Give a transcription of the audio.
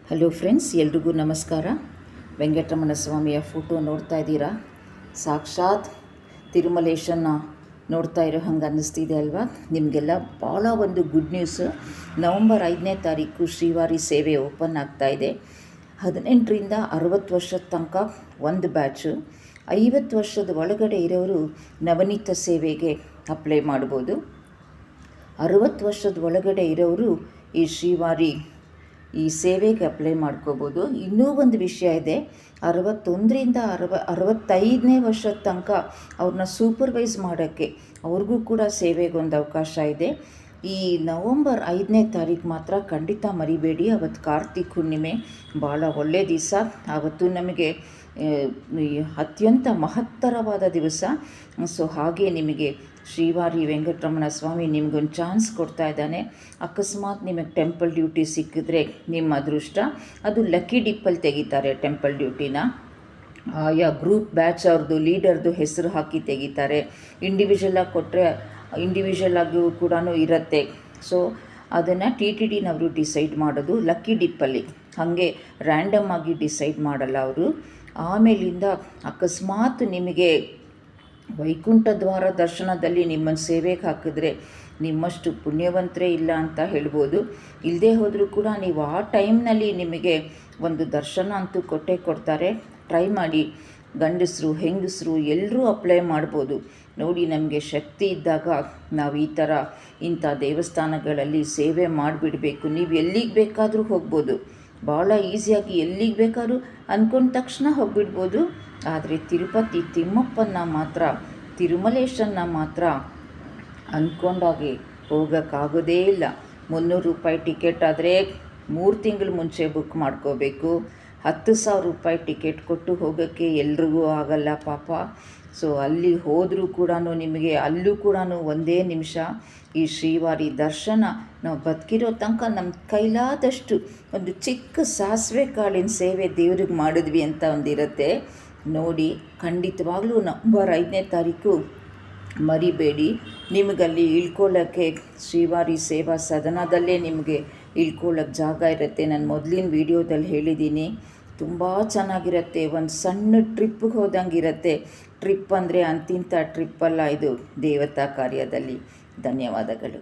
Hello friends, ಎಲ್ರಿಗೂ ನಮಸ್ಕಾರ. ವೆಂಕಟರಮಣ ಸ್ವಾಮಿಯ ಫೋಟೋ ನೋಡ್ತಾ ಇದ್ದೀರಾ? ಸಾಕ್ಷಾತ್ ತಿರುಮಲೇಶನ್ನ ನೋಡ್ತಾ ಇರೋ ಹಂಗೆ ಅನ್ನಿಸ್ತಿದೆ ಅಲ್ವಾ? ನಿಮಗೆಲ್ಲ ಭಾಳ ಒಂದು ಗುಡ್ ನ್ಯೂಸು. ನವಂಬರ್ 5ನೇ ತಾರೀಕು ಶ್ರೀವಾರಿ ಸೇವೆ ಓಪನ್ ಆಗ್ತಾಯಿದೆ. 18ರಿಂದ 60 ವರ್ಷದ ತನಕ ಒಂದು ಬ್ಯಾಚು. 50 ವರ್ಷದ ಒಳಗಡೆ ಇರೋರು ನವನೀತ ಸೇವೆಗೆ ಅಪ್ಲೈ ಮಾಡ್ಬೋದು. 60 ವರ್ಷದ ಒಳಗಡೆ ಇರೋರು ಈ ಶ್ರೀವಾರಿ ಈ ಸೇವೆಗೆ ಅಪ್ಲೈ ಮಾಡ್ಕೋಬೋದು. ಇನ್ನೂ ಒಂದು ವಿಷಯ ಇದೆ, 61ರಿಂದ 65ನೇ ವರ್ಷದ ತನಕ ಅವ್ರನ್ನ ಸೂಪರ್ವೈಸ್ ಮಾಡೋಕ್ಕೆ ಅವ್ರಿಗೂ ಕೂಡ ಸೇವೆಗೊಂದು ಅವಕಾಶ ಇದೆ. ಈ ನವಂಬರ್ 5ನೇ ತಾರೀಕು ಮಾತ್ರ ಖಂಡಿತ ಮರಿಬೇಡಿ. ಅವತ್ತು ಕಾರ್ತಿಕ್ ಹುಣ್ಣಿಮೆ, ಭಾಳ ಒಳ್ಳೆಯ ದಿವಸ. ಆವತ್ತು ನಮಗೆ ಅತ್ಯಂತ ಮಹತ್ತರವಾದ ದಿವಸ. ಸೊ ಹಾಗೆ ನಿಮಗೆ ಶ್ರೀವಾರಿ ವೆಂಕಟರಮಣ ಸ್ವಾಮಿ ನಿಮಗೊಂದು ಚಾನ್ಸ್ ಕೊಡ್ತಾ ಇದ್ದಾನೆ. ಅಕಸ್ಮಾತ್ ನಿಮಗೆ ಟೆಂಪಲ್ ಡ್ಯೂಟಿ ಸಿಕ್ಕಿದ್ರೆ ನಿಮ್ಮ ಅದೃಷ್ಟ. ಅದು ಲಕ್ಕಿ ಡಿಪ್ಪಲ್ಲಿ ತೆಗಿತಾರೆ ಟೆಂಪಲ್ ಡ್ಯೂಟಿನ. ಆಯಾ ಗ್ರೂಪ್ ಬ್ಯಾಚ್ ಅವ್ರದ್ದು ಲೀಡರ್ದು ಹೆಸರು ಹಾಕಿ ತೆಗಿತಾರೆ. ಇಂಡಿವಿಜುವಲಾಗಿ ಕೊಟ್ಟರೆ ಇಂಡಿವಿಜುವಲ್ ಆಗಿ ಕೂಡ ಇರುತ್ತೆ. ಸೊ ಅದನ್ನು TTD ನವರು ಡಿಸೈಡ್ ಮಾಡೋದು ಲಕ್ಕಿ ಡಿಪ್ಪಲ್ಲಿ, ಹಾಗೆ ರ್ಯಾಂಡಮ್ ಆಗಿ ಡಿಸೈಡ್ ಮಾಡಲ್ಲ ಅವರು. ಆಮೇಲಿಂದ ಅಕಸ್ಮಾತ್ ನಿಮಗೆ ವೈಕುಂಠ ದ್ವಾರ ದರ್ಶನದಲ್ಲಿ ನಿಮ್ಮನ್ನು ಸೇವೆಗೆ ಹಾಕಿದ್ರೆ ನಿಮ್ಮಷ್ಟು ಪುಣ್ಯವಂತರೇ ಇಲ್ಲ ಅಂತ ಹೇಳ್ಬೋದು. ಇಲ್ಲದೇ ಹೋದರೂ ಕೂಡ ನೀವು ಆ ಟೈಮ್ನಲ್ಲಿ ನಿಮಗೆ ಒಂದು ದರ್ಶನ ಅಂತೂ ಕೊಟ್ಟೇ ಕೊಡ್ತಾರೆ. ಟ್ರೈ ಮಾಡಿ. ಗಂಡಸರು ಹೆಂಗಸರು ಎಲ್ಲರೂ ಅಪ್ಲೈ ಮಾಡ್ಬೋದು. ನೋಡಿ, ನಮಗೆ ಶಕ್ತಿ ಇದ್ದಾಗ ನಾವು ಇಂಥ ದೇವಸ್ಥಾನಗಳಲ್ಲಿ ಸೇವೆ ಮಾಡಿಬಿಡಬೇಕು. ನೀವು ಎಲ್ಲಿಗೆ ಬೇಕಾದರೂ ಹೋಗ್ಬೋದು. ಭಾಳ ಈಸಿಯಾಗಿ ಎಲ್ಲಿಗೆ ಬೇಕಾದ್ರೂ ಅಂದ್ಕೊಂಡ ತಕ್ಷಣ ಹೋಗಿಬಿಡ್ಬೋದು. ಆದರೆ ತಿರುಪತಿ ತಿಮ್ಮಪ್ಪನ ಮಾತ್ರ, ತಿರುಮಲೇಶನ್ನ ಮಾತ್ರ ಅಂದ್ಕೊಂಡಾಗೆ ಹೋಗೋಕ್ಕಾಗೋದೇ ಇಲ್ಲ. 300 ರೂಪಾಯಿ ಟಿಕೆಟ್ ಆದರೆ 3 ತಿಂಗಳು ಮುಂಚೆ ಬುಕ್ ಮಾಡ್ಕೋಬೇಕು. 10,000 ರೂಪಾಯಿ ಟಿಕೆಟ್ ಕೊಟ್ಟು ಹೋಗೋಕ್ಕೆ ಎಲ್ರಿಗೂ ಆಗಲ್ಲ ಪಾಪ. ಸೊ ಅಲ್ಲಿ ಹೋದರೂ ಕೂಡ ನಿಮಗೆ ಅಲ್ಲೂ ಕೂಡ ಒಂದೇ ನಿಮಿಷ ಈ ಶ್ರೀವಾರಿ ದರ್ಶನ ನಾವು ಬದುಕಿರೋ ತನಕ ನಮ್ಮ ಕೈಲಾದಷ್ಟು ಒಂದು ಚಿಕ್ಕ ಸಾಸಿವೆ ಕಾಳಿನ ಸೇವೆ ದೇವ್ರಿಗೆ ಮಾಡಿದ್ವಿ ಅಂತ ಒಂದಿರುತ್ತೆ ನೋಡಿ. ಖಂಡಿತವಾಗ್ಲೂ ನವಂಬರ್ 5ನೇ ತಾರೀಕು ಮರಿಬೇಡಿ. ನಿಮಗಲ್ಲಿ ಇಳ್ಕೊಳ್ಳೋಕ್ಕೆ ಶ್ರೀವಾರಿ ಸೇವಾ ಸದನದಲ್ಲೇ ನಿಮಗೆ ಇಳ್ಕೊಳ್ಳೋಕ್ಕೆ ಜಾಗ ಇರುತ್ತೆ. ನಾನು ಮೊದಲಿನ ವೀಡಿಯೋದಲ್ಲಿ ಹೇಳಿದ್ದೀನಿ, ತುಂಬ ಚೆನ್ನಾಗಿರುತ್ತೆ. ಒಂದು ಸಣ್ಣ ಟ್ರಿಪ್ಪಿಗೆ ಹೋದಂಗೆ ಇರುತ್ತೆ. ಟ್ರಿಪ್ ಅಂದರೆ ಅಂತಿಂಥ ಟ್ರಿಪ್ಪಲ್ಲ, ಇದು ದೇವತಾ ಕಾರ್ಯದಲ್ಲಿ. ಧನ್ಯವಾದಗಳು.